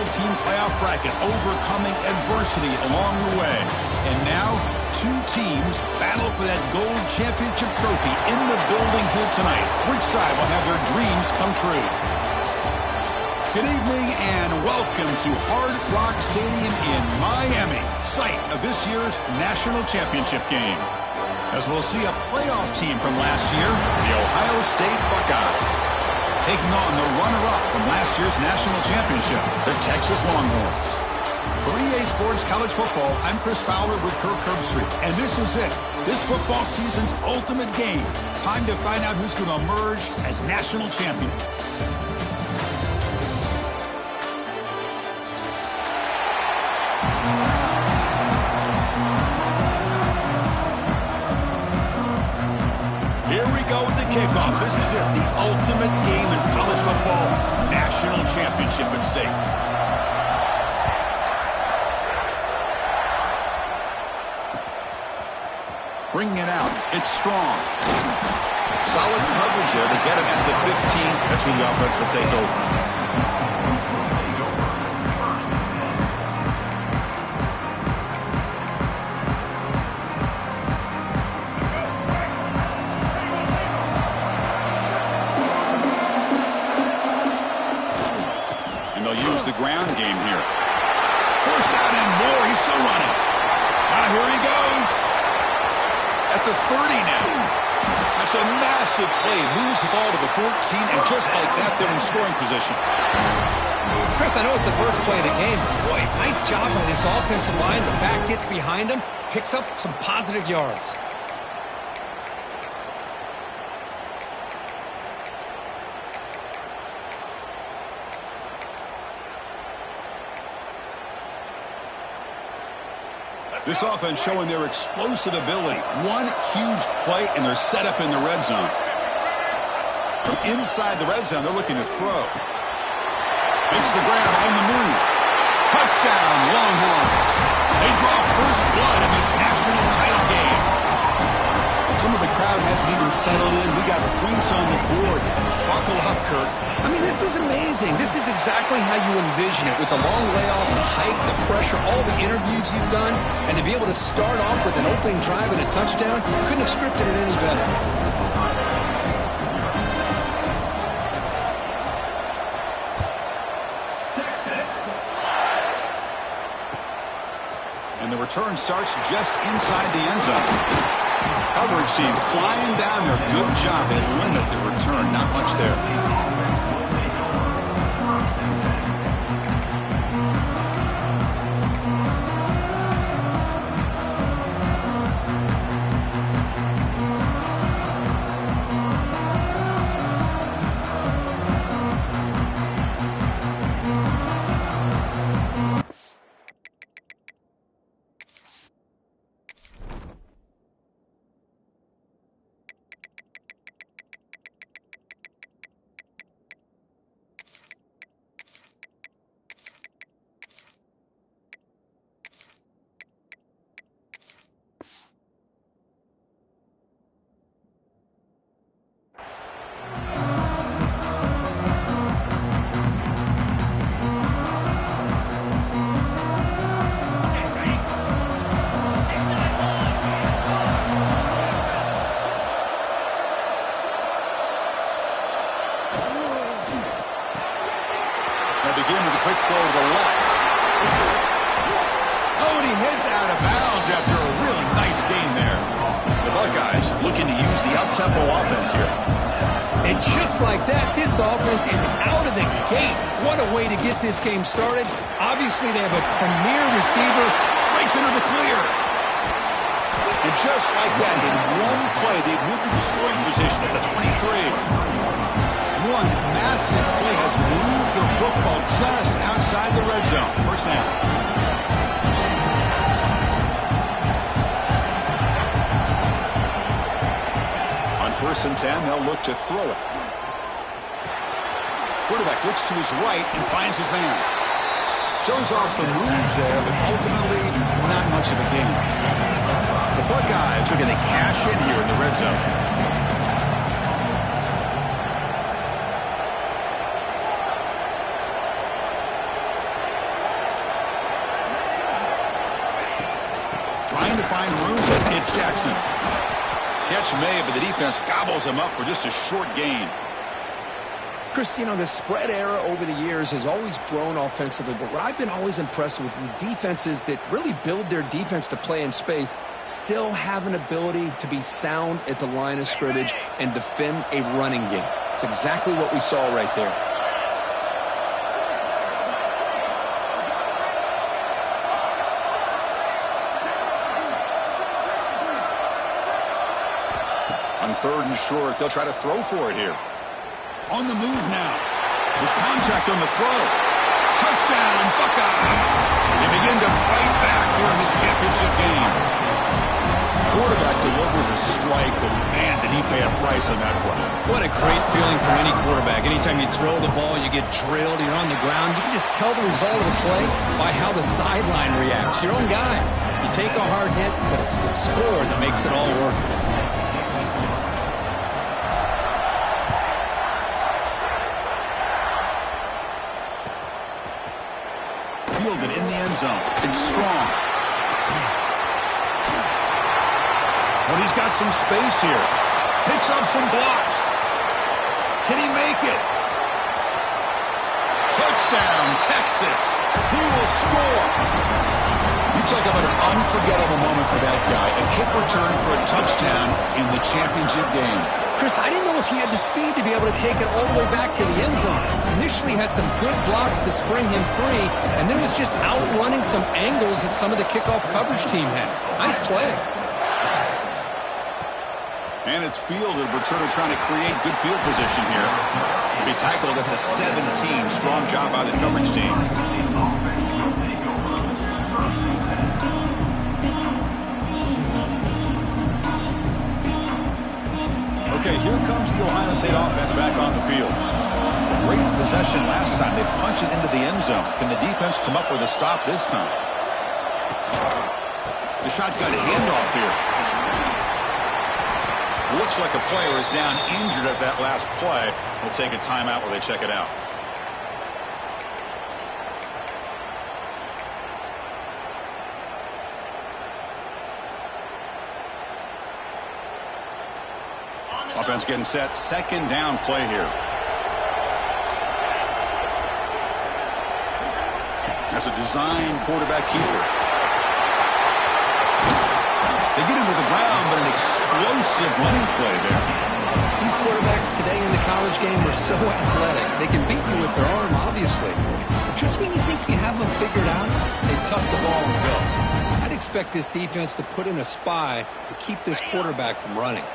12-team playoff bracket, overcoming adversity along the way. And now, two teams battle for that gold championship trophy in the building here tonight. Which side will have their dreams come true? Good evening and welcome to Hard Rock Stadium in Miami, site of this year's national championship game. As we'll see a playoff team from last year, the Ohio State Buckeyes, taking on the runner-up from last year's national championship, the Texas Longhorns. For EA Sports College Football, I'm Chris Fowler with Kirk Herbstreit, and this is it. This football season's ultimate game. Time to find out who's going to emerge as national champion. Here we go with the kickoff. This is it, the ultimate game in college football, national championship at stake. Bringing it out, it's strong. Solid coverage there. They get him at the 15. That's where the offense will take over. Use the ground game here. First down and more. He's still running. Here he goes. At the 30 now. That's a massive play. Moves the ball to the 14, and just like that, they're in scoring position. Chris, I know it's the first play of the game. Boy, nice job by this offensive line. The back gets behind him, picks up some positive yards. This offense showing their explosive ability. One huge play, and they're set up in the red zone. From inside the red zone, they're looking to throw. Makes the grab on the move. Touchdown, Longhorns. They draw first blood in this national title game. Some of the crowd hasn't even settled in. We got points on the board. Buckle up, Kirk. I mean, this is amazing. This is exactly how you envision it, with the long layoff, the height, the pressure, all the interviews you've done, and to be able to start off with an opening drive and a touchdown, couldn't have scripted it any better. And the return starts just inside the end zone. Coverage team flying down there. Good job. They limit the return. Not much there. Begin with a quick throw to the left. Oh, and he heads out of bounds after a really nice gain there. The Buckeyes looking to use the up-tempo offense here. And just like that, this offense is out of the gate. What a way to get this game started. Obviously, they have a premier receiver. Breaks into the clear. And just like that, in one play, they've moved into scoring position at the 23. One massive play has moved the football just outside the red zone. First down. On 1st and 10, they'll look to throw it. Quarterback looks to his right and finds his man. Shows off the moves there, but ultimately not much of a gain. The Buckeyes are going to cash in here in the red zone. trying to find room. It's Jackson. Catch made, but the defense gobbles him up for just a short gain. Chris, you know, the spread era over the years has always grown offensively, but what I've been always impressed with defenses that really build their defense to play in space still have an ability to be sound at the line of scrimmage and defend a running game. It's exactly what we saw right there. On 3rd and short, they'll try to throw for it here. On the move now. There's contact on the throw. Touchdown, Buckeyes. They begin to fight back here in this championship game. Quarterback delivers a strike, but man, did he pay a price on that play. What a great feeling for any quarterback. Anytime you throw the ball, you get drilled, you're on the ground. You can just tell the result of the play by how the sideline reacts. Your own guys. You take a hard hit, but it's the score that makes it all worth it. Fielded in the end zone. It's strong. But he's got some space here. Picks up some blocks. Can he make it? Touchdown, Texas. Who will score? You talk about an unforgettable moment for that guy. A kick return for a touchdown in the championship game. Chris, I didn't know if he had the speed to be able to take it all the way back to the end zone. Initially had some good blocks to spring him free, and then was just outrunning some angles that some of the kickoff coverage team had. Nice play. And it's fielded. We're sort of trying to create good field position here. To be tackled at the 17. Strong job by the coverage team. Okay, here comes the Ohio State offense back on the field. Great possession last time. They punched it into the end zone. Can the defense come up with a stop this time? The shotgun handoff here. Looks like a player is down injured at that last play. We'll take a timeout while they check it out. Offense getting set. 2nd down play here. That's a design quarterback keeper. They get him to the ground, but an explosive running play there. These quarterbacks today in the college game are so athletic. They can beat you with their arm, obviously. But just when you think you have them figured out, they tuck the ball and go. I'd expect this defense to put in a spy to keep this quarterback from running.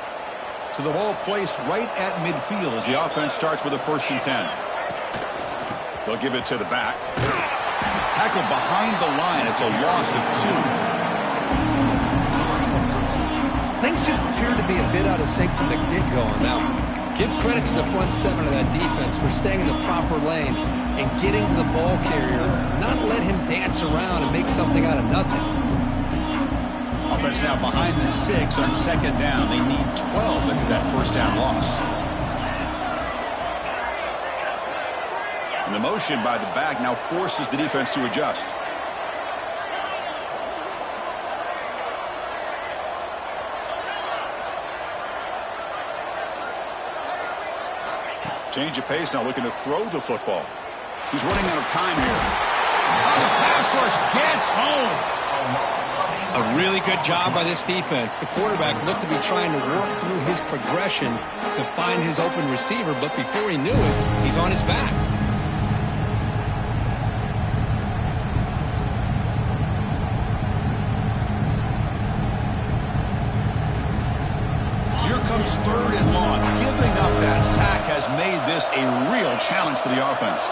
So the ball placed right at midfield as the offense starts with a 1st and 10. They'll give it to the back. Tackled behind the line. It's a loss of 2. Things just appear to be a bit out of sync from the get-go on that one. Give credit to the front 7 of that defense for staying in the proper lanes and getting to the ball carrier, not let him dance around and make something out of nothing. Offense now behind the 6 on 2nd down. They need 12 into that 1st down loss. And the motion by the back now forces the defense to adjust. Change of pace now, looking to throw the football. He's running out of time here. Oh, the pass rush gets home. A really good job by this defense. The quarterback looked to be trying to work through his progressions to find his open receiver, but before he knew it, he's on his back. So here comes 3rd and long. Giving up that sack has made this a real challenge for the offense.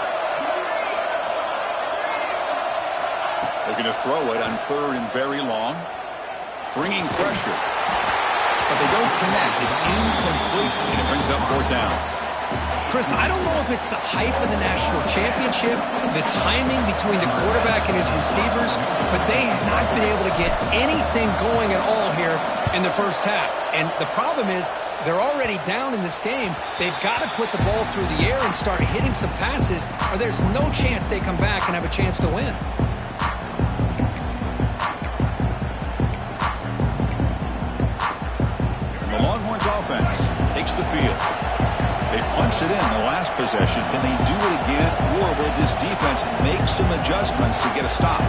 Looking to throw it on 3rd and very long. Bringing pressure. But they don't connect. It's incomplete, and it brings up 4th down. Chris, I don't know if it's the hype of the national championship, the timing between the quarterback and his receivers, but they have not been able to get anything going at all here in the 1st half. And the problem is they're already down in this game. They've got to put the ball through the air and start hitting some passes, or there's no chance they come back and have a chance to win. the field. They punched it in the last possession. Can they do it again, or will this defense make some adjustments to get a stop?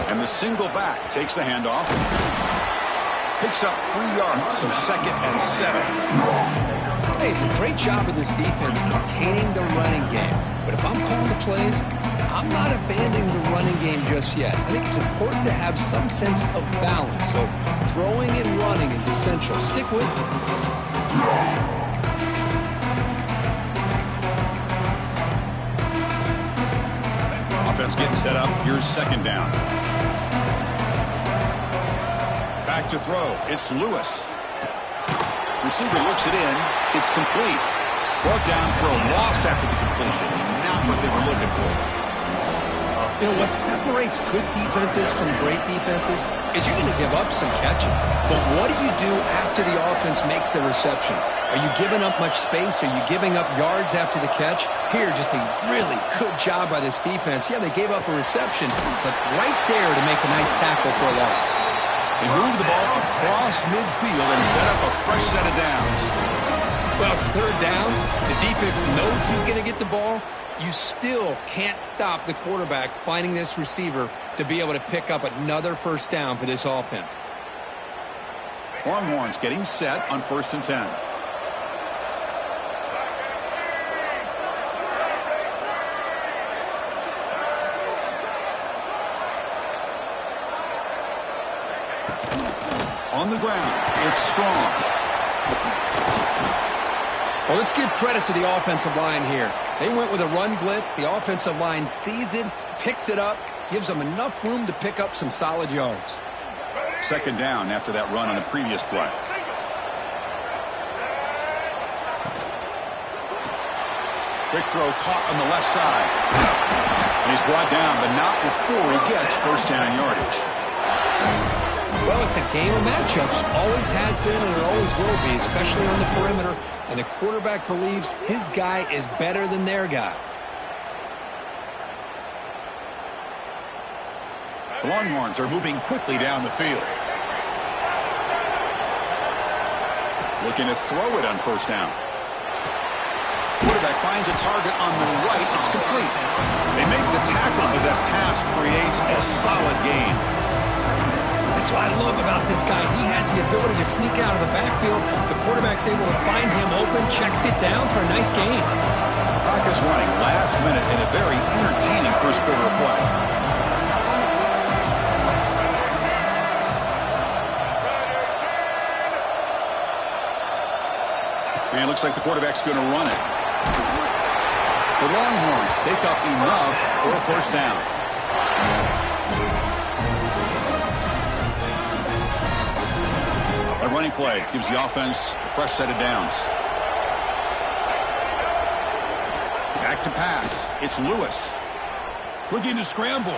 And the single back takes the handoff. Picks up 3 yards, so 2nd and 7. Hey, it's a great job of this defense containing the running game. But if I'm calling the plays, I'm not abandoning the running game just yet. I think it's important to have some sense of balance. So throwing and running is essential. Stick with it. Offense getting set up. Here's 2nd down. Back to throw. It's Lewis. Receiver looks it in. It's complete. Brought down for a loss after the completion. Not what they were looking for. You know, what separates good defenses from great defenses is you're going to give up some catches. But what do you do after the offense makes the reception? Are you giving up much space? Are you giving up yards after the catch? Here, just a really good job by this defense. Yeah, they gave up a reception, but right there to make a nice tackle for a loss. They move the ball across midfield and set up a fresh set of downs. Well, it's 3rd down. The defense knows he's going to get the ball. You still can't stop the quarterback finding this receiver to be able to pick up another 1st down for this offense. Longhorns getting set on 1st and 10. On the ground, it's Strong. Well, let's give credit to the offensive line here. They went with a run blitz. The offensive line sees it, picks it up, gives them enough room to pick up some solid yards. 2nd down after that run on the previous play. Quick throw caught on the left side. And he's brought down, but not before he gets 1st down yardage. Well, it's a game of matchups. Always has been and it always will be, especially on the perimeter. And the quarterback believes his guy is better than their guy. The Longhorns are moving quickly down the field. Looking to throw it on 1st down. Quarterback finds a target on the right. It's complete. They make the tackle, but that pass creates a solid gain. That's what I love about this guy. He has the ability to sneak out of the backfield. The quarterback's able to find him open, checks it down for a nice gain. Clock is running last minute in a very entertaining 1st quarter of play. And it looks like the quarterback's going to run it. The Longhorns pick up enough for a 1st down. A running play gives the offense a fresh set of downs. Back to pass. It's Lewis. Looking to scramble.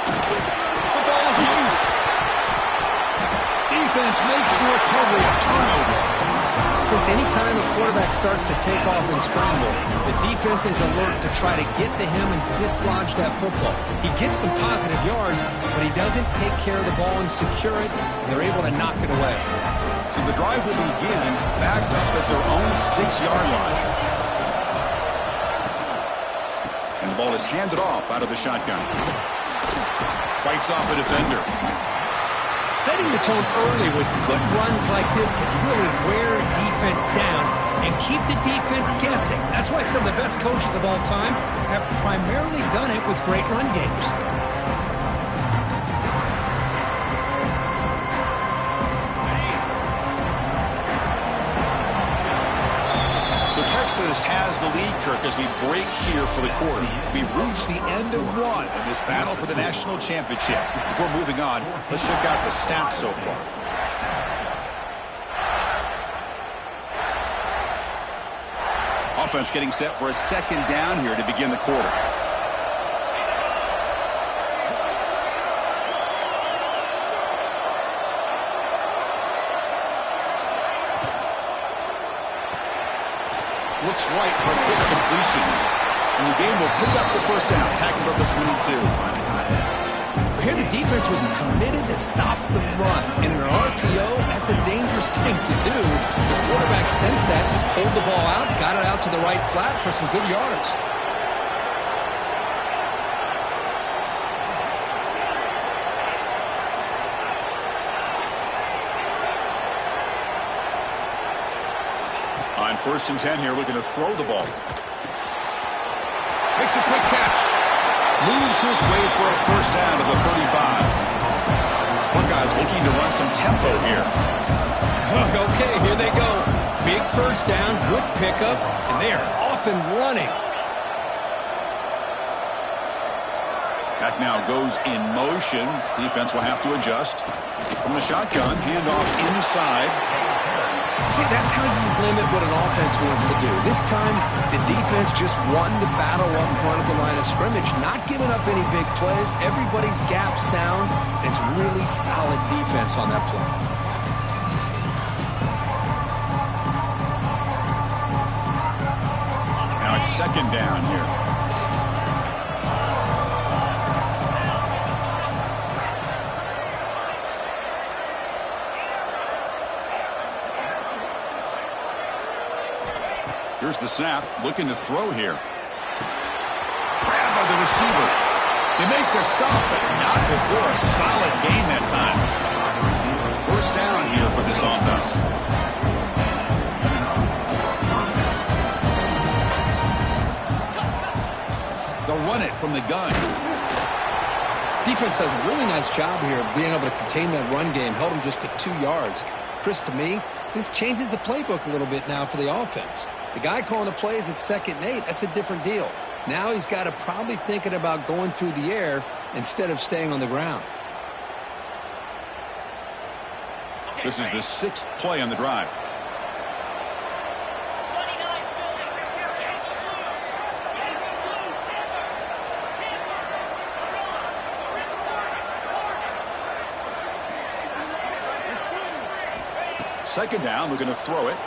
The ball is loose. Defense makes the recovery. A turnover. Chris, anytime a quarterback starts to take off and scramble, the defense is alert to try to get to him and dislodge that football. He gets some positive yards, but he doesn't take care of the ball and secure it, and they're able to knock it away. So the drive will begin backed up at their own 6-yard line. And the ball is handed off out of the shotgun. Fights off a defender. Setting the tone early with good runs like this can really wear a defense down and keep the defense guessing. That's why some of the best coaches of all time have primarily done it with great run games. So Texas has the lead, Kirk, as we break here for the quarter. We've reached the end of one in this battle for the national championship. Before moving on, let's check out the stats so far. Offense getting set for a 2nd down here to begin the quarter. Looks right for a quick completion. And the game will pick up the 1st down. Tackled at the 22. Here the defense was committed to stop the run. And in an RPO, that's a dangerous thing to do. The quarterback sensed that, just pulled the ball out, got it out to the right flat for some good yards. On 1st and 10 here, looking to throw the ball. Makes a quick catch. Moves his way for a first down to the 35. Buckeyes looking to run some tempo here. Okay, here they go. Big first down, good pickup, and they are off and running. That now goes in motion. Defense will have to adjust. From the shotgun, handoff inside. See, that's how you limit what an offense wants to do. This time, the defense just won the battle up in front of the line of scrimmage, not giving up any big plays. Everybody's gap sound. It's really solid defense on that play. Now it's 2nd down here. Here's the snap, looking to throw here. Grabbed by the receiver. They make the stop, but not before a solid gain that time. First down here for this offense. They'll run it from the gun. Defense does a really nice job here of being able to contain that run game, held them just at 2 yards. Chris, to me, this changes the playbook a little bit now for the offense. The guy calling the plays at 2nd and 8, that's a different deal. Now he's got to probably thinking about going through the air instead of staying on the ground. This is the 6th play on the drive. Second down, we're going to throw it.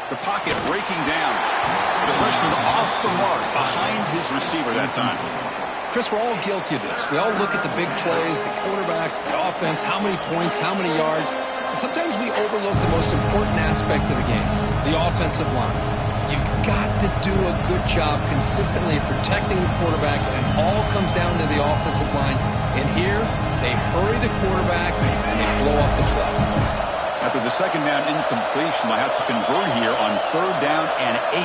The pocket breaking down. The freshman off the mark behind his receiver that time. Chris, we're all guilty of this. We all look at the big plays, the quarterbacks, the offense, how many points, how many yards. And sometimes we overlook the most important aspect of the game, the offensive line. You've got to do a good job consistently protecting the quarterback, and it all comes down to the offensive line. And here, they hurry the quarterback, and they blow up the play. After the second down incompletion, they'll have to convert here on 3rd down and 8.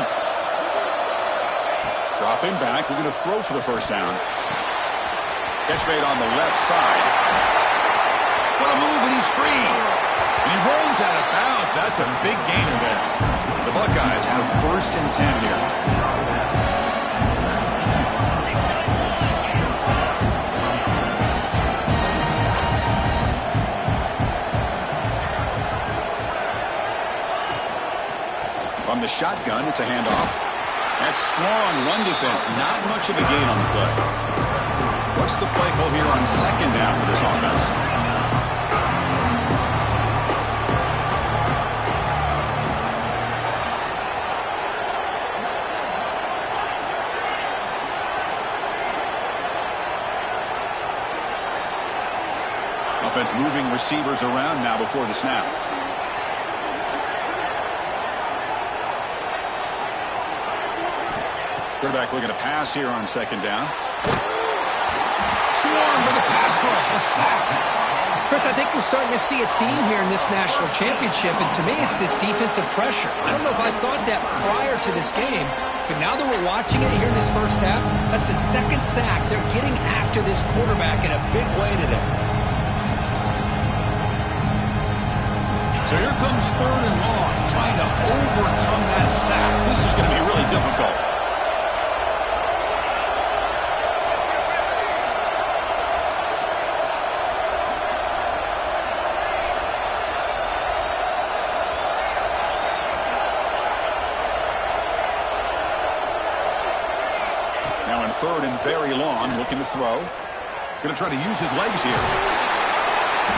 Dropping back, we're going to throw for the first down. Catch made on the left side. What a move, and he's free. And he rolls out of bounds. That's a big gainer there. The Buckeyes have 1st and 10 here. From the shotgun, it's a handoff. That's strong run defense. Not much of a gain on the play. What's the play call here on 2nd down for this offense? Offense moving receivers around now before the snap. Quarterback looking to pass here on 2nd down. Swarmed with the pass rush. A sack. Chris, I think we're starting to see a theme here in this national championship, and to me it's this defensive pressure. I don't know if I thought that prior to this game, but now that we're watching it here in this first half, that's the 2nd sack. They're getting after this quarterback in a big way today. So here comes 3rd and long, trying to overcome that sack. This is going to be really difficult. Now in 3rd and very long, looking to throw. Going to try to use his legs here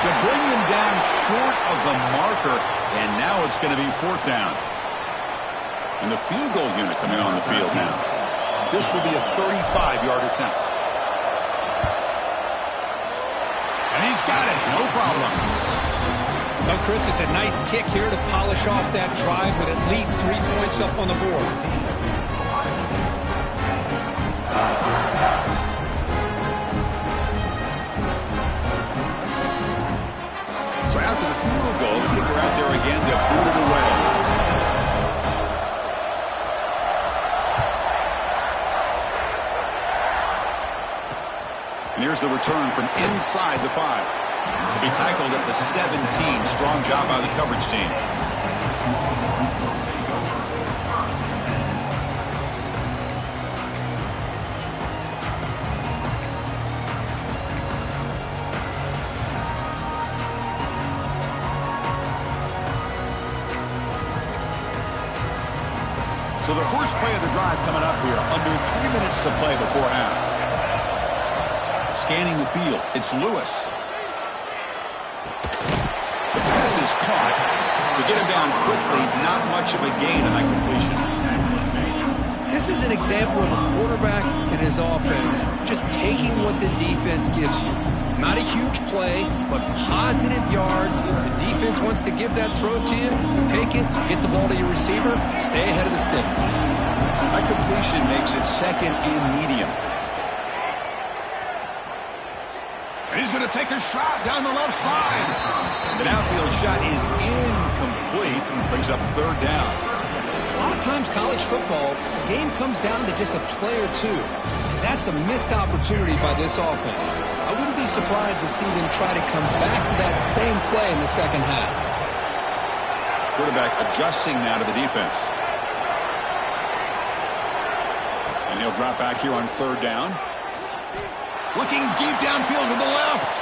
to bring him down short of the marker, and now it's going to be 4th down. And the field goal unit coming on the field now. This will be a 35-yard attempt. And he's got it. No problem. Well, Chris, it's a nice kick here to polish off that drive with at least 3 points up on the board. So after the field goal, the kicker out there again to boot it away. And here's the return from inside the 5. He tackled at the 17. Strong job by the coverage team. So the first play of the drive coming up here. Under 3 minutes to play before half. Scanning the field. It's Lewis. The pass is caught. To get him down quickly, not much of a gain on that completion. This is an example of a quarterback and his offense just taking what the defense gives you. Not a huge play, but positive yards. The defense wants to give that throw to you. Take it, get the ball to your receiver, stay ahead of the sticks. That completion makes it second and medium. And he's going to take a shot down the left side. The downfield shot is incomplete and brings up third down. A lot of times college football, the game comes down to just a play or two. And that's a missed opportunity by this offense. I wouldn't be surprised to see them try to come back to that same play in the second half. Quarterback adjusting now to the defense. And he'll drop back here on third down. Looking deep downfield to the left.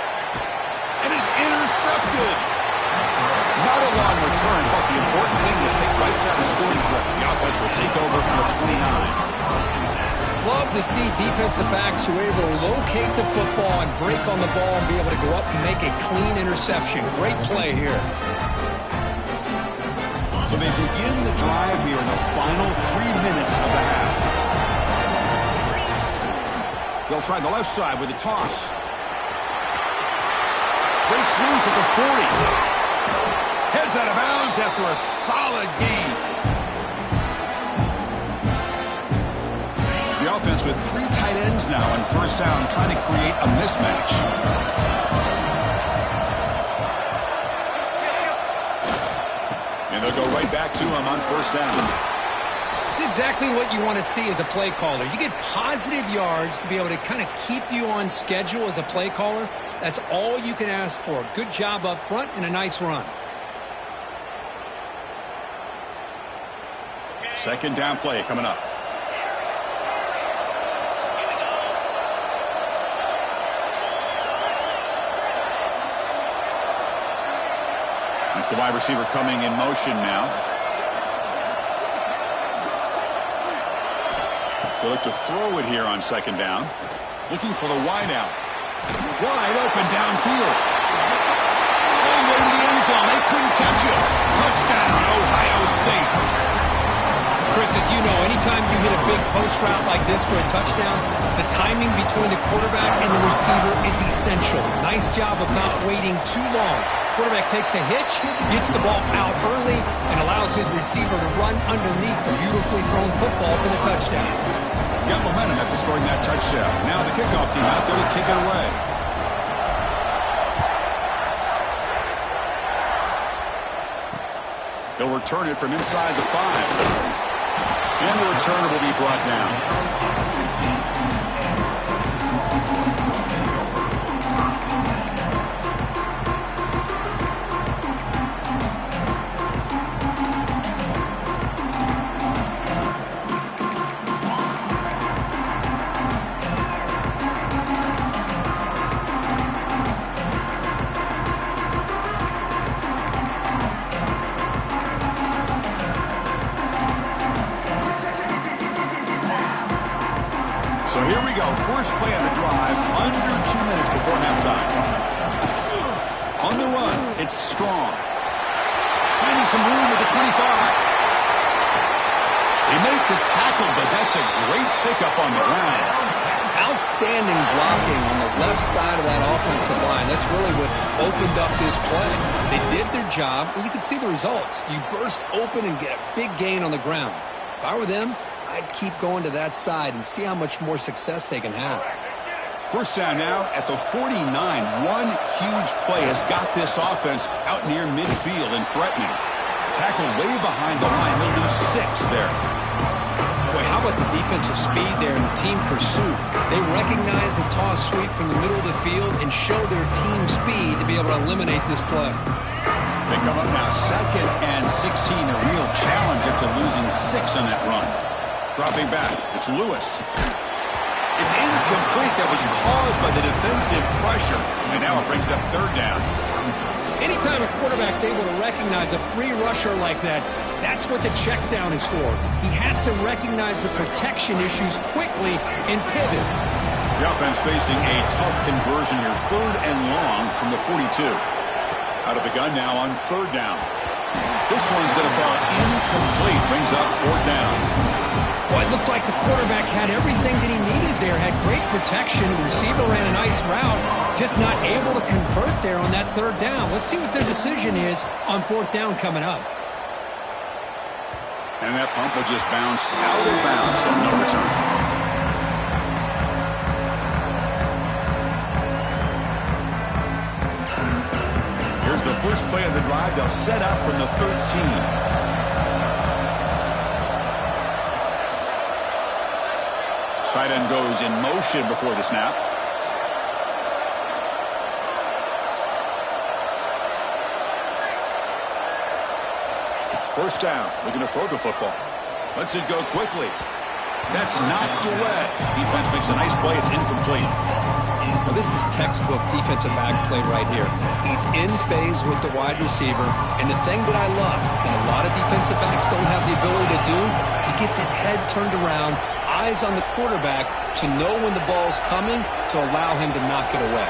And is intercepted. Not a long return, but the important thing that Pick wipes out a scoring threat. The offense will take over from the 29. Love to see defensive backs who are able to locate the football and break on the ball and be able to go up and make a clean interception. Great play here. So they begin the drive here in the final 3 minutes of the half. They'll try the left side with a toss. Breaks loose at the 40. Heads out of bounds after a solid gain. The offense with 3 tight ends now on first down, trying to create a mismatch. And they'll go right back to him on first down. It's exactly what you want to see as a play caller. You get positive yards to be able to kind of keep you on schedule as a play caller. That's all you can ask for. Good job up front and a nice run. Second down play coming up. It's the wide receiver coming in motion now. They'll look to throw it here on second down. Looking for the wide out. Wide open downfield. All the way to the end zone. They couldn't catch it. Touchdown, Ohio State. Chris, as you know, anytime you hit a big post route like this for a touchdown, the timing between the quarterback and the receiver is essential. Nice job of not waiting too long. Quarterback takes a hitch, gets the ball out early, and allows his receiver to run underneath the beautifully thrown football for the touchdown. Got momentum after scoring that touchdown. Now the kickoff team out there to kick it away. He'll return it from inside the 5. And the returner will be brought down. First play of the drive, under 2 minutes before halftime. On the run, it's Strong. Finding some room at the 25. They make the tackle, but that's a great pickup on the ground. outstanding blocking on the left side of that offensive line. That's really what opened up this play. They did their job, and you can see the results. You burst open and get a big gain on the ground. If I were them, I'd keep going to that side and see how much more success they can have. First down now at the 49. One huge play has got this offense out near midfield and threatening. Tackle way behind the line. He'll lose 6 there. Boy, how about the defensive speed there and the team pursuit? They recognize the toss sweep from the middle of the field and show their team speed to be able to eliminate this play. They come up now 2nd and 16. A real challenge after losing 6 on that run. Dropping back. It's Lewis. It's incomplete. That was caused by the defensive pressure. And now it brings up 3rd down. Anytime a quarterback's able to recognize a free rusher like that, that's what the check down is for. He has to recognize the protection issues quickly and pivot. The offense facing a tough conversion here. 3rd and long from the 42. Out of the gun now on 3rd down. This one's going to fall incomplete. Brings up 4th down. Well, it looked like the quarterback had everything that he needed there. Had great protection. The receiver ran a nice route. Just not able to convert there on that 3rd down. Let's see what their decision is on 4th down coming up. And that pump will just bounce out of bounds, so no return. Here's the first play of the drive. They'll set up from the 13. Tight end goes in motion before the snap. First down. Looking to throw the football. Lets it go quickly. That's knocked away. Defense makes a nice play. It's incomplete. Well, this is textbook defensive back play right here. He's in phase with the wide receiver. And the thing that I love, and a lot of defensive backs don't have the ability to do, he gets his head turned around, eyes on the quarterback to know when the ball's coming to allow him to knock it away.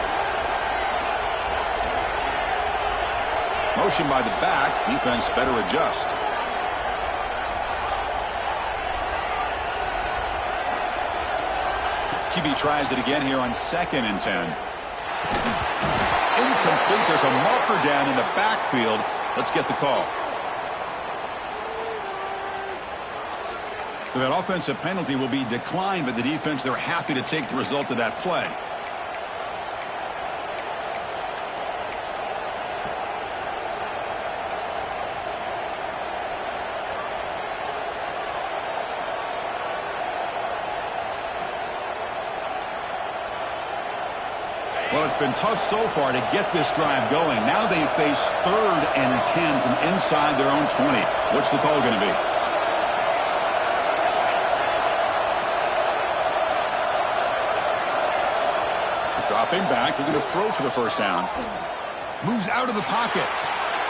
Motion by the back. Defense better adjust. QB tries it again here on 2nd and 10. Incomplete. There's a marker down in the backfield. Let's get the call. So that offensive penalty will be declined by the defense. They're happy to take the result of that play. Well, it's been tough so far to get this drive going. Now they face 3rd and 10 from inside their own 20. What's the call going to be? Dropping back, looking to throw for the first down. Moves out of the pocket.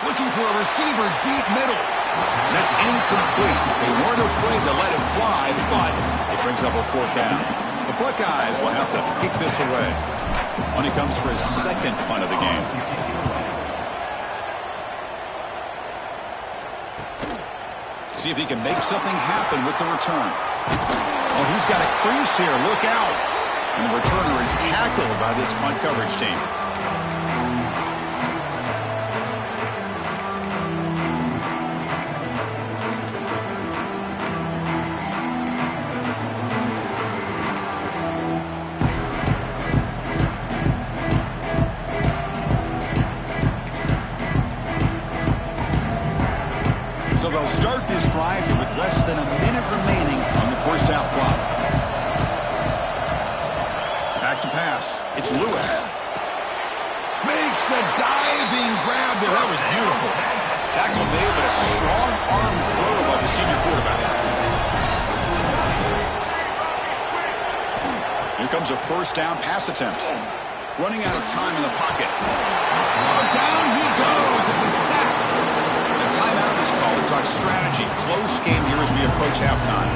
Looking for a receiver deep middle. And that's incomplete. They weren't afraid to let it fly, but it brings up a 4th down. The Buckeyes will have to kick this away. When he comes for his 2nd punt of the game. See if he can make something happen with the return. Oh, he's got a crease here. Look out. And the returner is tackled by this punt coverage team. So they'll start this drive here with less than a minute remaining on the first half clock. Back to pass. It's Lewis. Makes the diving grab there. That was beautiful. Tackle made, but a strong arm throw by the senior quarterback. Here comes a first down pass attempt. Running out of time in the pocket. Oh, down he goes. It's a sack. Timeout is called to talk strategy. Close game here as we approach halftime.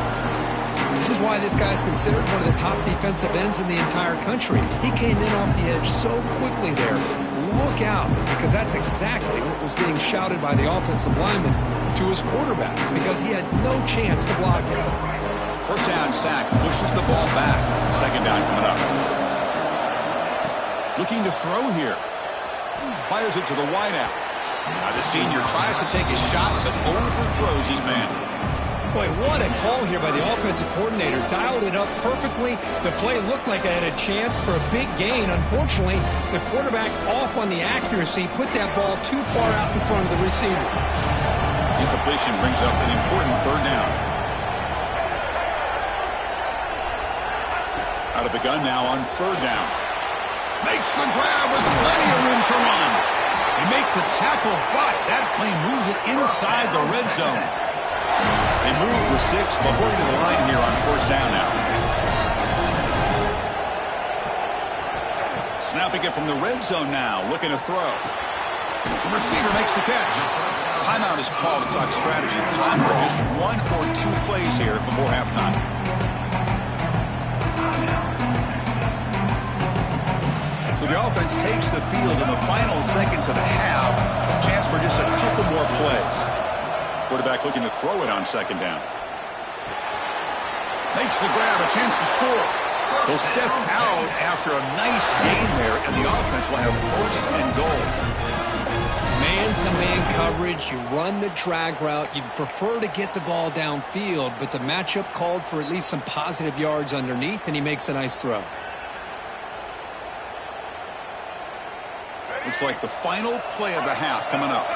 This is why this guy's considered one of the top defensive ends in the entire country. He came in off the edge so quickly there. Look out, because that's exactly what was being shouted by the offensive lineman to his quarterback, because he had no chance to block it. First down sack pushes the ball back. 2nd down coming up. Looking to throw here. Fires it to the wideout. The senior tries to take a shot, but overthrows his man. Boy, what a call here by the offensive coordinator. Dialed it up perfectly. The play looked like it had a chance for a big gain. Unfortunately, the quarterback off on the accuracy, put that ball too far out in front of the receiver. Incompletion brings up an important third down. Out of the gun now on third down. Makes the grab with plenty of room to run. They make the tackle, but that play moves it inside the red zone. They move the 6, but going to the line here on first down now. Snapping it from the red zone now, looking to throw. The receiver makes the catch. Timeout is called to talk strategy. Time for just 1 or 2 plays here before halftime. So the offense takes the field in the final seconds of the half. Chance for just a couple more plays. Quarterback looking to throw it on second down. Makes the grab, a chance to score. He'll step out after a nice gain there, and the offense will have first and goal. Man-to-man coverage, you run the drag route. You'd prefer to get the ball downfield, but the matchup called for at least some positive yards underneath, and he makes a nice throw. Looks like the final play of the half coming up.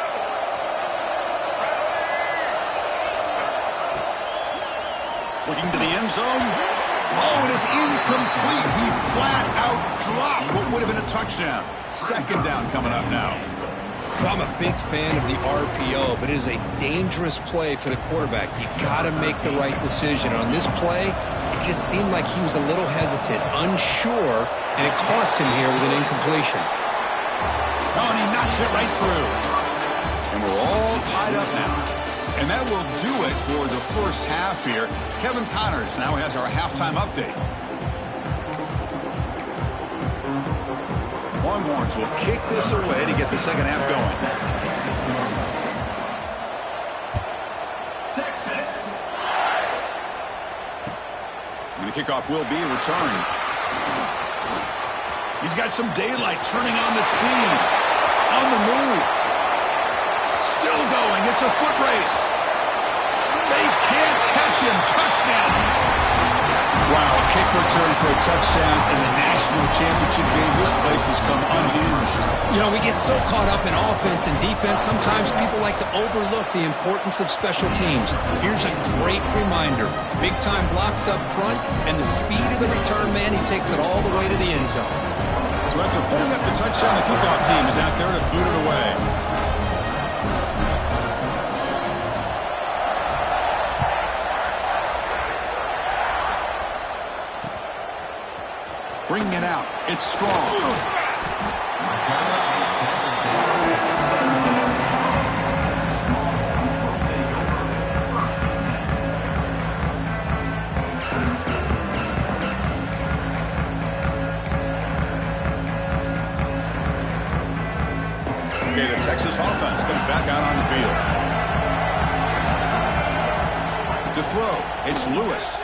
Looking to the end zone. Oh, and it's incomplete. He flat out dropped what would have been a touchdown. Second down coming up now. I'm a big fan of the RPO, but it is a dangerous play for the quarterback. You got to make the right decision. On this play, it just seemed like he was a little hesitant, unsure, and it cost him here with an incompletion. Oh, and he knocks it right through. And we're all tied up now. And that will do it for the first half here. Kevin Connors now has our halftime update. Longhorns will kick this away to get the second half going. And the kickoff will be a return. He's got some daylight, turning on the speed. On the move. Still going. It's a foot race. They can't catch him. Touchdown. Wow, a kick return for a touchdown in the national championship game. This place has come unhinged. You know, we get so caught up in offense and defense, sometimes people like to overlook the importance of special teams. Here's a great reminder. Big-time blocks up front, and the speed of the return man, he takes it all the way to the end zone. So after putting up the touchdown, the kickoff team is out there to boot it away. Bringing it out. It's strong. Okay, the Texas offense comes back out on the field. To throw, it's Lewis.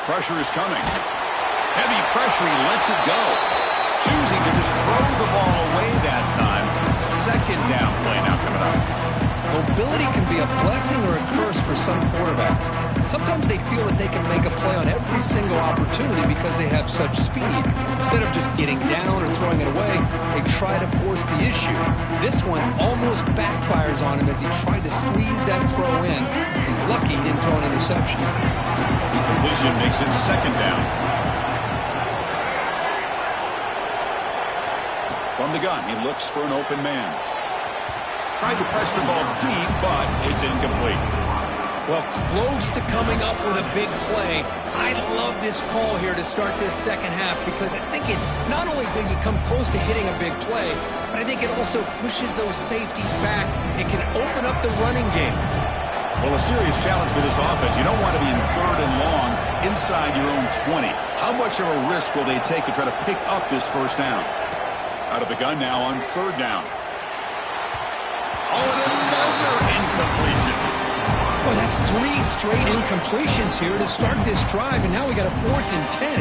Pressure is coming. Heavy pressure, he lets it go. Choosing to just throw the ball away that time. Second down play now coming up. Mobility can be a blessing or a curse for some quarterbacks. Sometimes they feel that they can make a play on every single opportunity because they have such speed. Instead of just getting down or throwing it away, they try to force the issue. This one almost backfires on him as he tried to squeeze that throw in. He's lucky he didn't throw an interception. Incompletion makes it second down. From the gun, he looks for an open man. Tried to press the ball deep, but it's incomplete. Well, close to coming up with a big play. I love this call here to start this second half because I think it not only do you come close to hitting a big play, but I think it also pushes those safeties back. It can open up the running game. Well, a serious challenge for this offense. You don't want to be in third and long inside your own 20. How much of a risk will they take to try to pick up this first down? Out of the gun now on third down. Oh, and another incompletion. Well, that's 3 straight incompletions here to start this drive, and now we got a 4th and 10.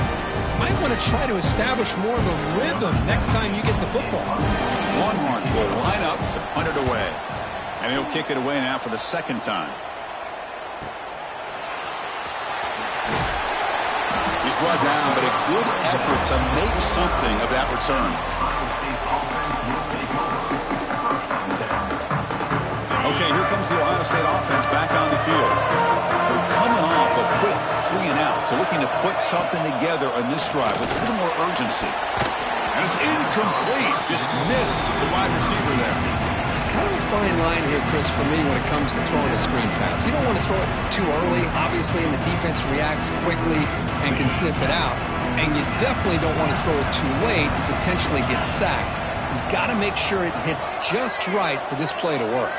Might want to try to establish more of a rhythm next time you get the football. Longhorns will line up to punt it away. And he'll kick it away now for the 2nd time. He's brought down, but a good effort to make something of that return. Okay, here comes the Ohio State offense back on the field. They're coming off a quick 3 and out, so looking to put something together on this drive with a little more urgency. And it's incomplete. Just missed the wide receiver there. Kind of a fine line here, Chris, for me when it comes to throwing a screen pass. You don't want to throw it too early, obviously, and the defense reacts quickly and can sniff it out. And you definitely don't want to throw it too late, potentially get sacked. You've got to make sure it hits just right for this play to work.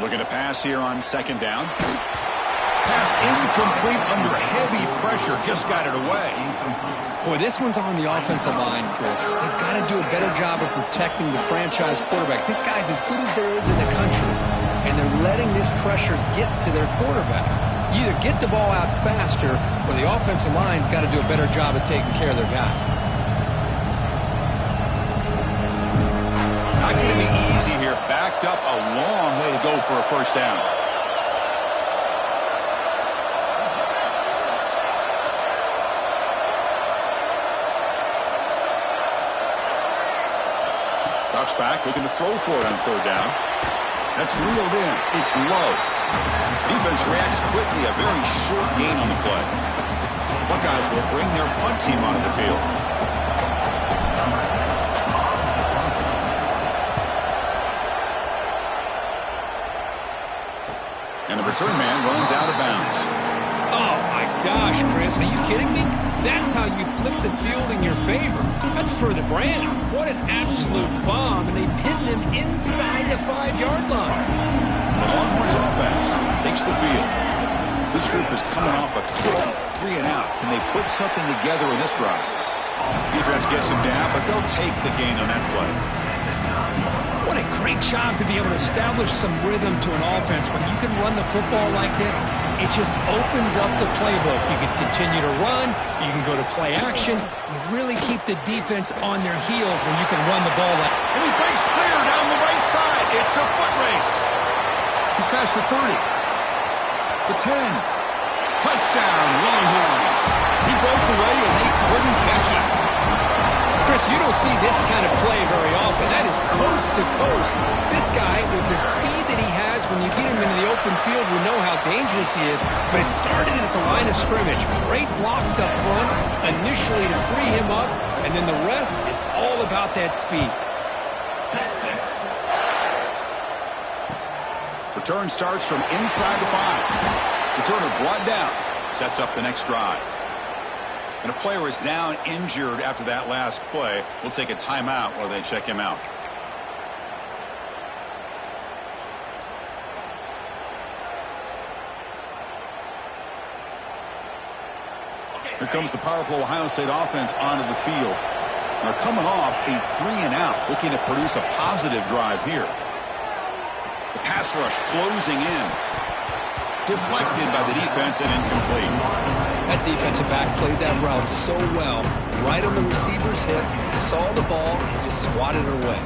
Looking to pass here on 2nd down. Pass incomplete under heavy pressure. Just got it away. Boy, this one's on the offensive line, Chris. They've got to do a better job of protecting the franchise quarterback. This guy's as good as there is in the country, and they're letting this pressure get to their quarterback. You either get the ball out faster, or the offensive line's got to do a better job of taking care of their guy. Not going to be easy here. Backed up a long way to go for a 1st down. Drops back, looking to throw for it on 3rd down. That's reeled in. It's low. Defense reacts quickly. A very short gain on the play. Buckeyes will bring their punt team onto the field. And the return man runs out of bounds. Oh, my gosh, Chris. Are you kidding me? That's how you flip the field in your favor. That's for the brand. What an absolute bomb. And they pin them inside the 5-yard line. The Longhorns offense takes the field. This group is coming off a quick 3 and out. Can they put something together in this drive? Defense gets them down, but they'll take the gain on that play. What a great job to be able to establish some rhythm to an offense. When you can run the football like this, it just opens up the playbook. You can continue to run. You can go to play action. You really keep the defense on their heels when you can run the ball like. And he breaks clear down the right side. It's a foot race. He's past the 30. The 10. Touchdown, Longhorns. He broke away and they couldn't catch him. Chris, you don't see this kind of play very often. That is coast to coast. This guy, with the speed that he has, when you get him into the open field, we know how dangerous he is. But it started at the line of scrimmage. Great blocks up front, initially to free him up, and then the rest is all about that speed. Return starts from inside the 5. Returner brought down. Sets up the next drive. And a player is down injured after that last play. We'll take a timeout while they check him out. Here comes the powerful Ohio State offense onto the field. They're coming off a 3 and out, looking to produce a positive drive here. The pass rush closing in. Deflected by the defense and incomplete. That defensive back played that route so well. Right on the receiver's hip, saw the ball, and just swatted it away.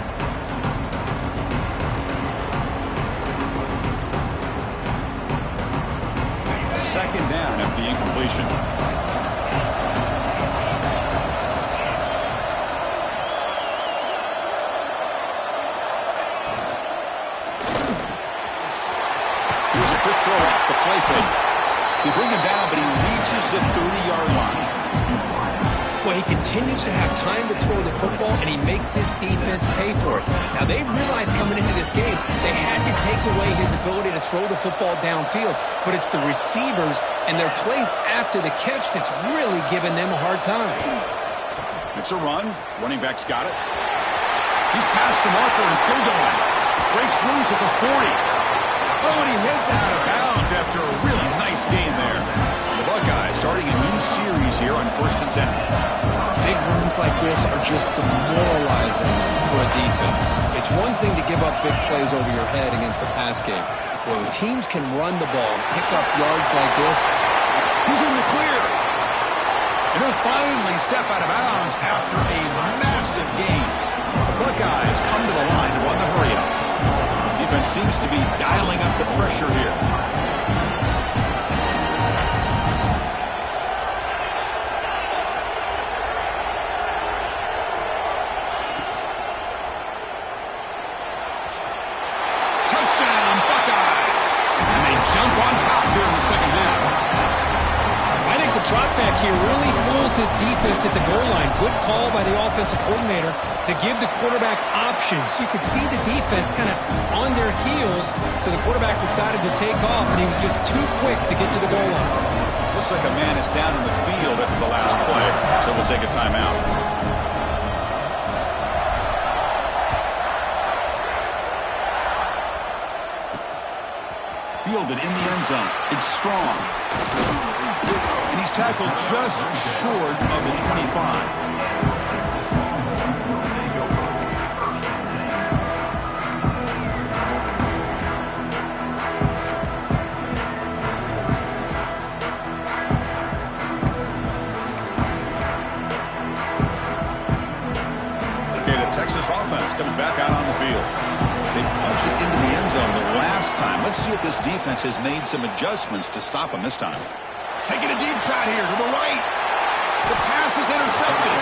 Second down after the incompletion. Here's a quick throw off the play fake. They bring him down, but he reaches the 30-yard line. Well, he continues to have time to throw the football, and he makes his defense pay for it. Now, they realized coming into this game, they had to take away his ability to throw the football downfield, but it's the receivers and their plays after the catch that's really giving them a hard time. It's a run. Running back's got it. He's past the marker and still going. Breaks loose at the 40. Oh, and he heads out of bounds after a really nice game there. The Buckeyes starting a new series here on 1st and 10. Big runs like this are just demoralizing for a defense. It's one thing to give up big plays over your head against the pass game. When teams can run the ball and pick up yards like this, he's in the clear. And he'll finally step out of bounds after a massive gain. The Buckeyes come to the line to run the hurry-up. Defense seems to be dialing up the pressure here. Touchdown, Buckeyes! And they jump on top here in the second half. I think the drop back here really fools this defense at the goal line. Good call by the offensive coordinator to give the quarterback options. You could see the defense kind of on their heels, so the quarterback decided to take off, and he was just too quick to get to the goal line. Looks like a man is down in the field after the last play, so we'll take a timeout. Fielded in the end zone. It's Strong. And he's tackled just short of the 25. Offense comes back out on the field. They punch it into the end zone the last time. Let's see if this defense has made some adjustments to stop him this time. Taking a deep shot here to the right. The pass is intercepted.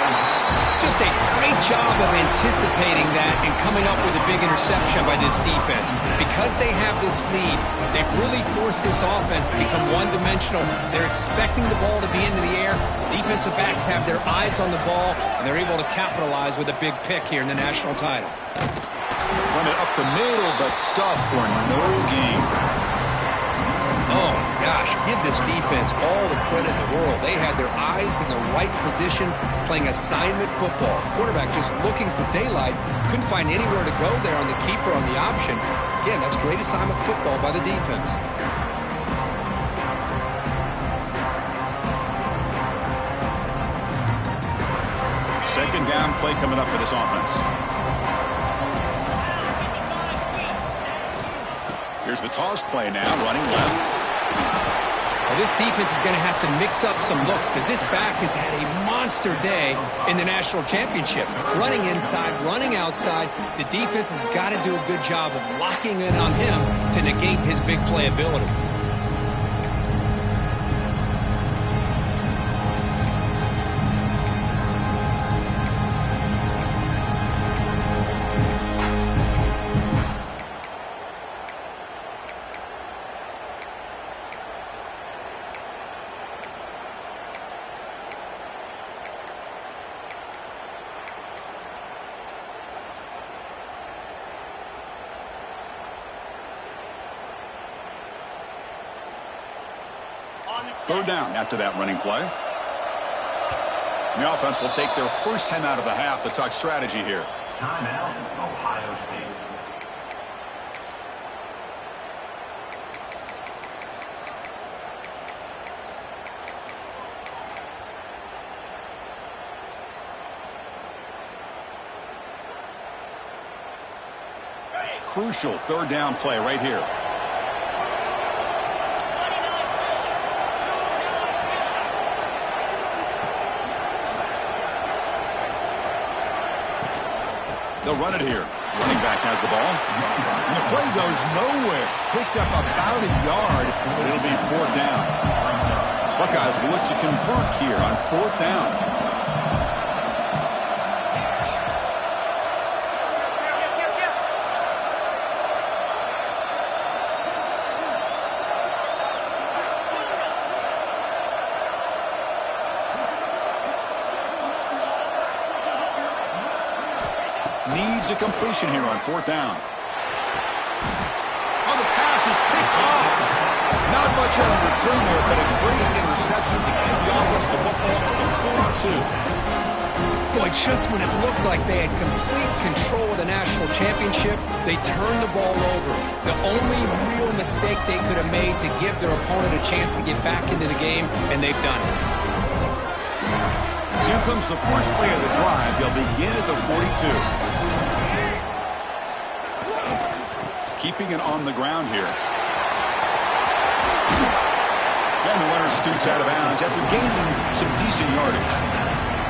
Just a great job of anticipating that and coming up with a big interception by this defense. Because they have this lead, they've really forced this offense to become one-dimensional. They're expecting the ball to be into the air. Defensive backs have their eyes on the ball, and they're able to capitalize with a big pick here in the national title. Run it up the middle, but stuff for no gain. Oh, gosh, give this defense all the credit in the world. They had their eyes in the right position, playing assignment football. Quarterback just looking for daylight. Couldn't find anywhere to go there on the keeper on the option. Again, that's great assignment football by the defense. Second down play coming up for this offense. Here's the toss play now, running left. Well, this defense is going to have to mix up some looks because this back has had a monster day in the national championship. Running inside, running outside. The defense has got to do a good job of locking in on him to negate his big play ability. Third down after that running play. And the offense will take their first time out of the half to talk strategy here. Timeout, Ohio State. Crucial third down play right here. They'll run it here. Running back has the ball. And the play goes nowhere. Picked up about a yard, but it'll be fourth down. Buckeyes will look to convert here on fourth down. Needs a completion here on fourth down. Oh, the pass is picked off. Not much on return there, but a great interception to give the offense the football at the 42. Boy, just when it looked like they had complete control of the national championship, they turned the ball over. The only real mistake they could have made to give their opponent a chance to get back into the game, and they've done it. So here comes the first play of the drive. They'll begin at the 42. Keeping it on the ground here. And the runner scoots out of bounds after gaining some decent yardage.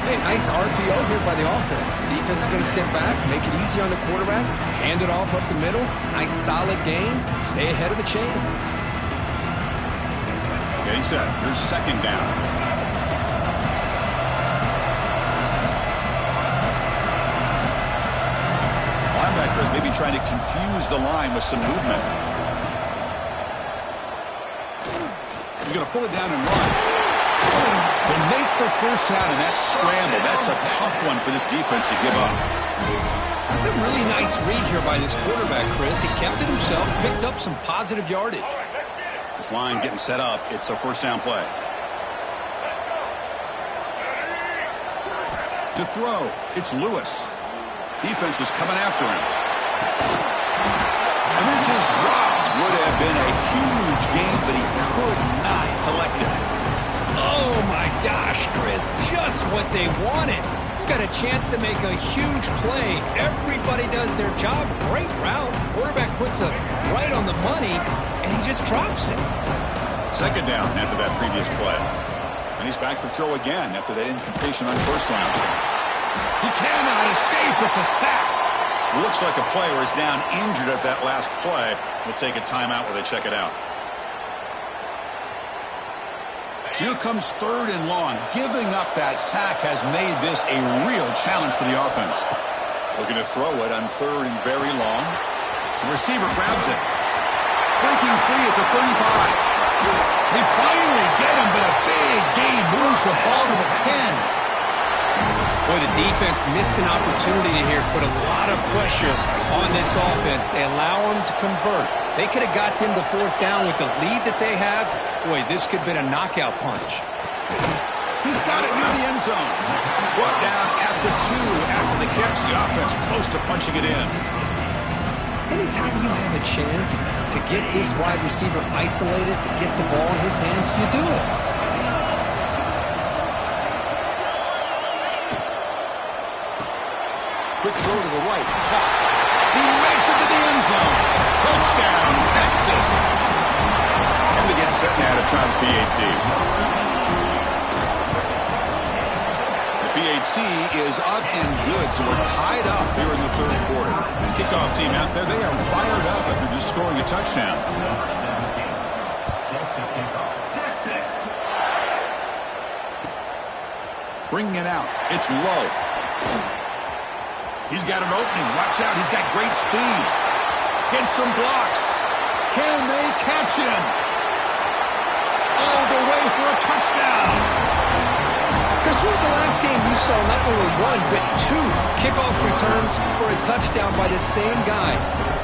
Hey, nice RPO here by the offense. Defense is going to sit back, make it easy on the quarterback, hand it off up the middle. Nice solid game. Stay ahead of the chains. Getting set. Here's second down. Linebackers maybe trying to confuse the line with some movement. He's going to pull it down and run. They'll make the first down in that scramble. That's a tough one for this defense to give up. That's a really nice read here by this quarterback, Chris. He kept it himself, picked up some positive yardage. This line getting set up. It's a first down play. To throw, it's Lewis. Defense is coming after him. And this is dropped. Would have been a huge gain, but he could not collect it. Oh, my gosh, Chris. Just what they wanted. You've got a chance to make a huge play. Everybody does their job. Great route. Quarterback puts it right on the money, and he just drops it. Second down after that previous play. And he's back to throw again after that incompletion on first down. He cannot escape. It's a sack. Looks like a player is down injured at that last play. We'll take a timeout while they check it out. So here comes third and long. Giving up that sack has made this a real challenge for the offense. Looking to throw it on third and very long. The receiver grabs it. Breaking free at the 35. They finally get him, but a big gain moves the ball to the 10. Boy, the defense missed an opportunity here to put a lot of pressure on this offense. They allow them to convert. They could have got them to fourth down with the lead that they have. Boy, this could have been a knockout punch. He's got it near the end zone. Brought down at the 2 after the catch. The offense close to punching it in. Anytime you have a chance to get this wide receiver isolated, to get the ball in his hands, you do it. Quick throw to the right. He makes it to the end zone. Touchdown, Texas. And they get set now to try the PAT. The PAT is up and good, so we're tied up here in the third quarter. Kickoff team out there, they are fired up after just scoring a touchdown. Bringing it out. It's low. He's got an opening. Watch out. He's got great speed. Gets some blocks. Can they catch him? All the way for a touchdown. Chris, when was the last game you saw not only one, but 2 kickoff returns for a touchdown by the same guy?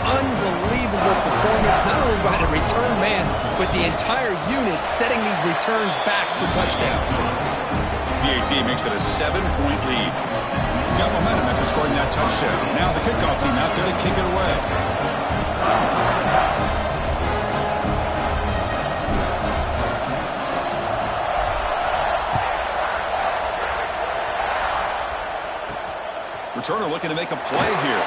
Unbelievable performance, not only by the return man, but the entire unit setting these returns back for touchdowns. PAT makes it a 7-point lead. Got momentum after scoring that touchdown. Now the kickoff team out there to kick it away. Returner looking to make a play here.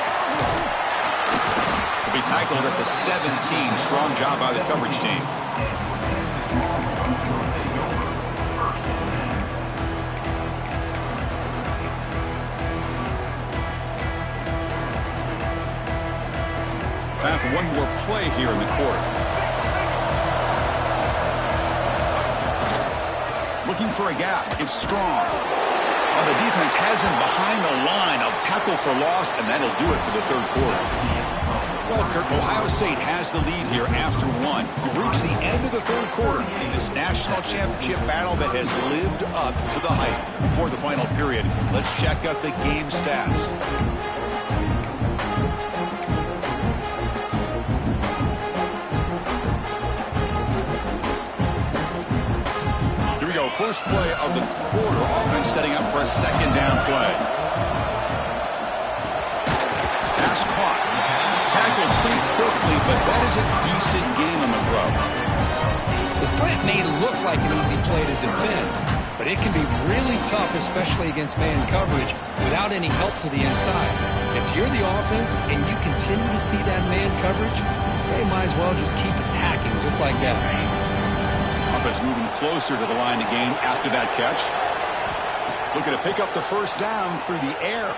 He'll be tackled at the 17. Strong job by the coverage team. Time for one more play here in the quarter. Looking for a gap. It's strong. Well, the defense has him behind the line. A tackle for loss, and that'll do it for the third quarter. Well, Kirk, Ohio State has the lead here after 1. We've reached the end of the third quarter in this national championship battle that has lived up to the hype. Before the final period, let's check out the game stats. First play of the quarter. Offense setting up for a second down play. Pass caught. Tackled pretty quickly, but that is a decent gain on the throw. The slant may look like an easy play to defend, but it can be really tough, especially against man coverage, without any help to the inside. If you're the offense and you continue to see that man coverage, they might as well just keep attacking just like that. Offense moving closer to the line to gain after that catch. Looking to pick up the first down through the air.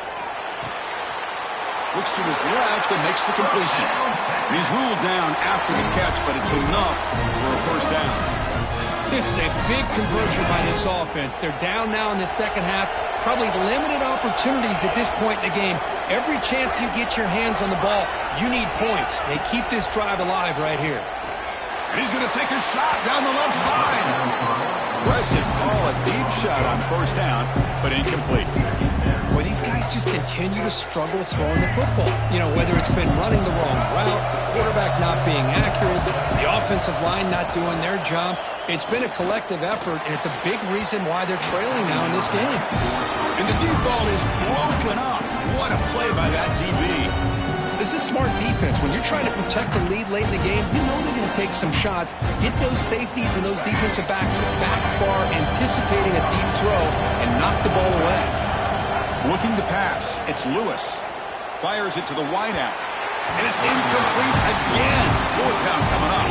Looks to his left and makes the completion. He's ruled down after the catch, but it's enough for a first down. This is a big conversion by this offense. They're down now in the second half. Probably limited opportunities at this point in the game. Every chance you get your hands on the ball, you need points. They keep this drive alive right here. And he's going to take a shot down the left side. Aggressive call, a deep shot on first down, but incomplete. Well, these guys just continue to struggle throwing the football. You know, whether it's been running the wrong route, the quarterback not being accurate, the offensive line not doing their job. It's been a collective effort, and it's a big reason why they're trailing now in this game. And the deep ball is broken up. What a play by that DB. This is smart defense. When you're trying to protect the lead late in the game, you know they're going to take some shots, get those safeties and those defensive backs back far, anticipating a deep throw, and knock the ball away. Looking to pass. It's Lewis. Fires it to the wideout. And it's incomplete again. Fourth down coming up.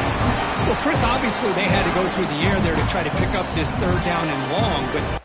Well, Chris, obviously they had to go through the air there to try to pick up this third down and long, but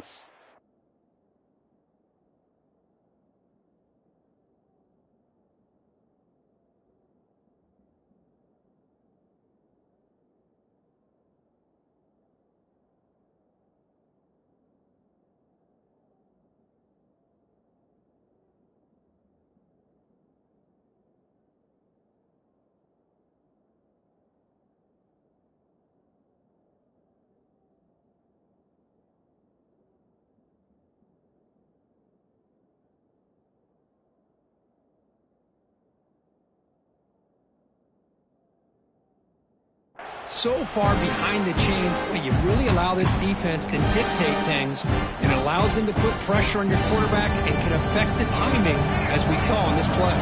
so far behind the chains, but you really allow this defense to dictate things, and it allows them to put pressure on your quarterback and can affect the timing, as we saw on this play.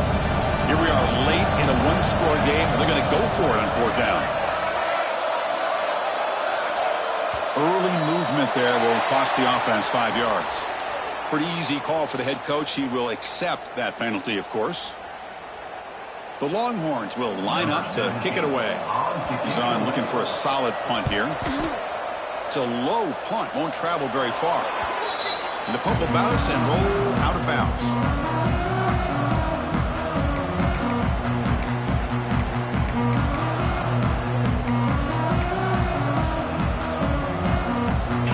Here we are late in a one-score game, and they're going to go for it on fourth down. Early movement there will cost the offense 5 yards. Pretty easy call for the head coach. He will accept that penalty, of course. The Longhorns will line up to kick it away. He's on looking for a solid punt here. It's a low punt, won't travel very far. And the punt will bounce and roll out of bounds.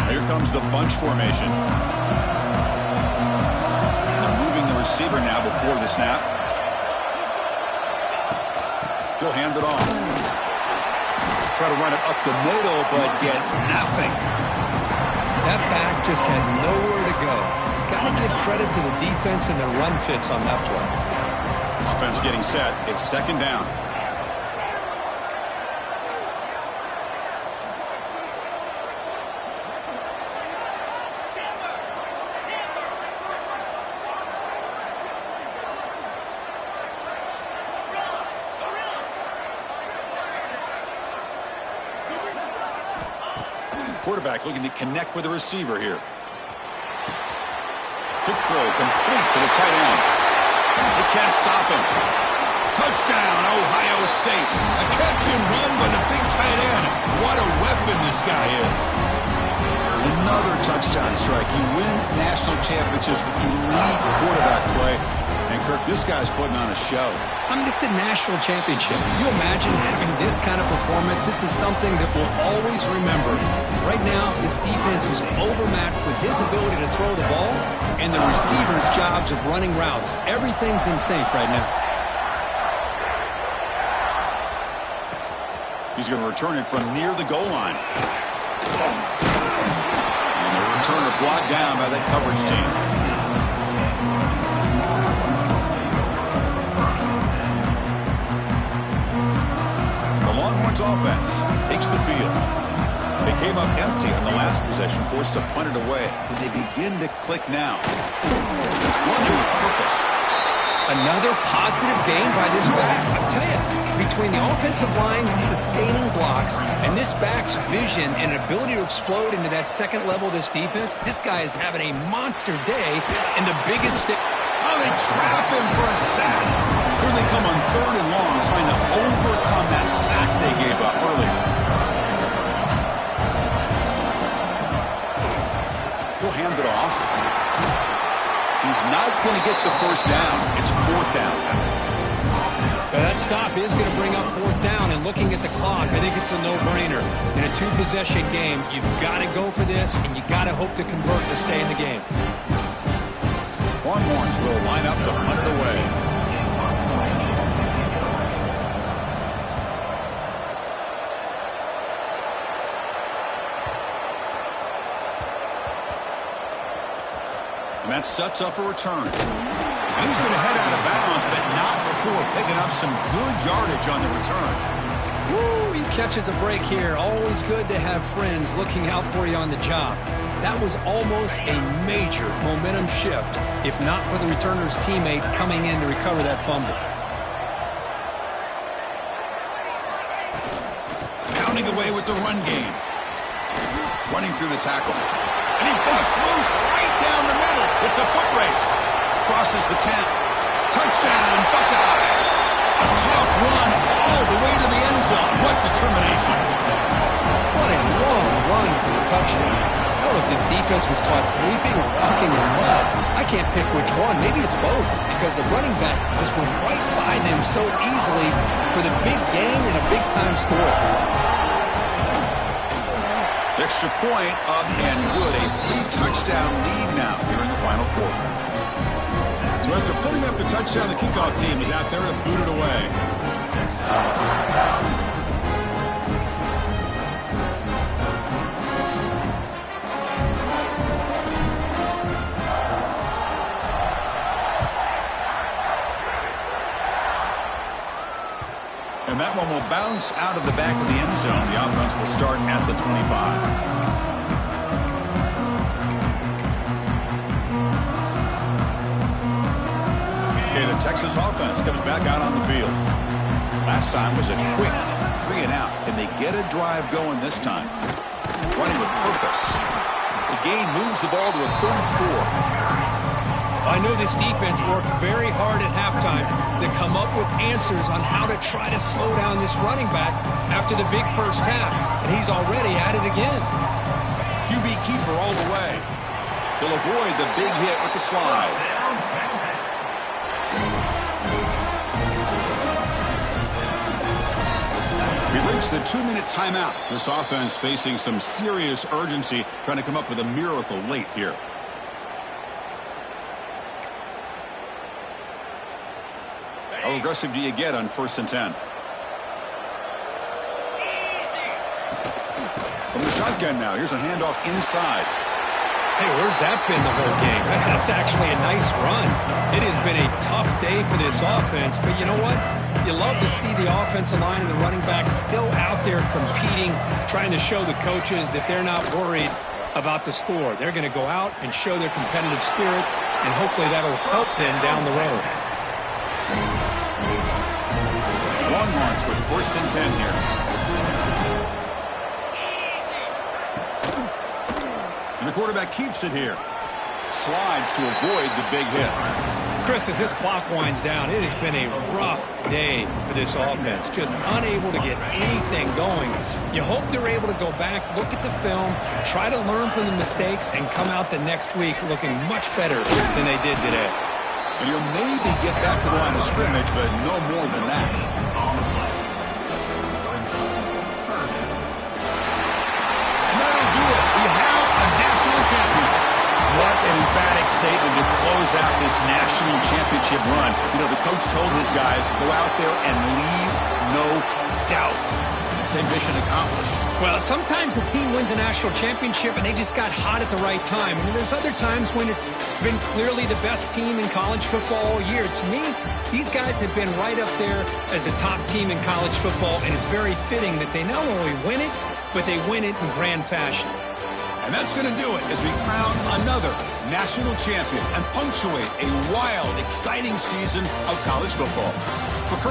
Here comes the bunch formation. They're moving the receiver now before the snap. He'll hand it off. Try to run it up the middle, but get nothing. That back just had nowhere to go. Got to give credit to the defense and their run fits on that play. Offense getting set. It's second down. Quarterback looking to connect with the receiver here. Quick throw complete to the tight end. They can't stop him. Touchdown, Ohio State. A catch and run by the big tight end. What a weapon this guy is. Another touchdown strike. You win national championships with elite quarterback play. And, Kirk, this guy's putting on a show. I mean, this is a national championship. You imagine having this kind of performance? This is something that we'll always remember. Right now, this defense is overmatched with his ability to throw the ball and the receiver's jobs of running routes. Everything's in sync right now. He's going to return it from near the goal line. And the returner blocked down by that coverage team. Offense takes the field. They came up empty on the last possession, forced to punt it away. And they begin to click now. Running with purpose. Another positive gain by this back. I'll tell you, between the offensive line sustaining blocks and this back's vision and ability to explode into that second level of this defense, this guy is having a monster day in the biggest stick. Oh, they trap him for a sack. Here they come on 3rd and long, trying to overcome that sack they gave up earlier. He'll hand it off. He's not going to get the first down. It's 4th down. That stop is going to bring up 4th down, and looking at the clock, I think it's a no-brainer. In a 2-possession game, you've got to go for this, and you got to hope to convert to stay in the game. Longhorns will line up to punt it away. And that sets up a return. And he's going to head out of bounds, but not before picking up some good yardage on the return. Woo, he catches a break here. Always good to have friends looking out for you on the job. That was almost a major momentum shift, if not for the returner's teammate coming in to recover that fumble. Pounding away with the run game. Running through the tackle. And he busts loose right down the middle. It's a foot race. Crosses the 10. Touchdown, Buckeyes. A tough run all the way to the end zone. What determination. What a long run for the touchdown. I don't know if this defense was caught sleeping or walking in mud. I can't pick which one. Maybe it's both, because the running back just went right by them so easily for the big gain and a big-time score. Extra point up and good. A 3-touchdown lead now here in the final quarter. So after putting up the touchdown, the kickoff team is out there to boot it away. And that one will bounce out of the back of the end zone. The offense will start at the 25. The Texas offense comes back out on the field. Last time was a quick 3-and-out. Can they get a drive going this time? Running with purpose. The gain moves the ball to a 34. I know this defense worked very hard at halftime to come up with answers on how to try to slow down this running back after the big first half, and he's already at it again. QB keeper all the way. He'll avoid the big hit with the slide. We've reached the 2-minute timeout. This offense facing some serious urgency, trying to come up with a miracle late here. How aggressive do you get on 1st and 10? From the shotgun now, here's a handoff inside. Hey, where's that been the whole game? That's actually a nice run. It has been a tough day for this offense, but you know what? You love to see the offensive line and the running back still out there competing, trying to show the coaches that they're not worried about the score. They're going to go out and show their competitive spirit, and hopefully that'll help them down the road. Longhorns with 1st and 10 here. And the quarterback keeps it here. Slides to avoid the big hit. Chris, as this clock winds down, it has been a rough day for this offense. Just unable to get anything going. You hope they're able to go back, look at the film, try to learn from the mistakes, and come out the next week looking much better than they did today. And you'll maybe get back to the line of scrimmage, but no more than that. And that'll do it. We have a national champion. What an emphatic statement to close out this national championship run. You know, the coach told his guys, go out there and leave no doubt. Same mission accomplished. Well, sometimes a team wins a national championship and they just got hot at the right time. And there's other times when it's been clearly the best team in college football all year. To me, these guys have been right up there as a top team in college football, and it's very fitting that they not only win it, but they win it in grand fashion. And that's going to do it as we crown another national champion and punctuate a wild, exciting season of college football. For Kirk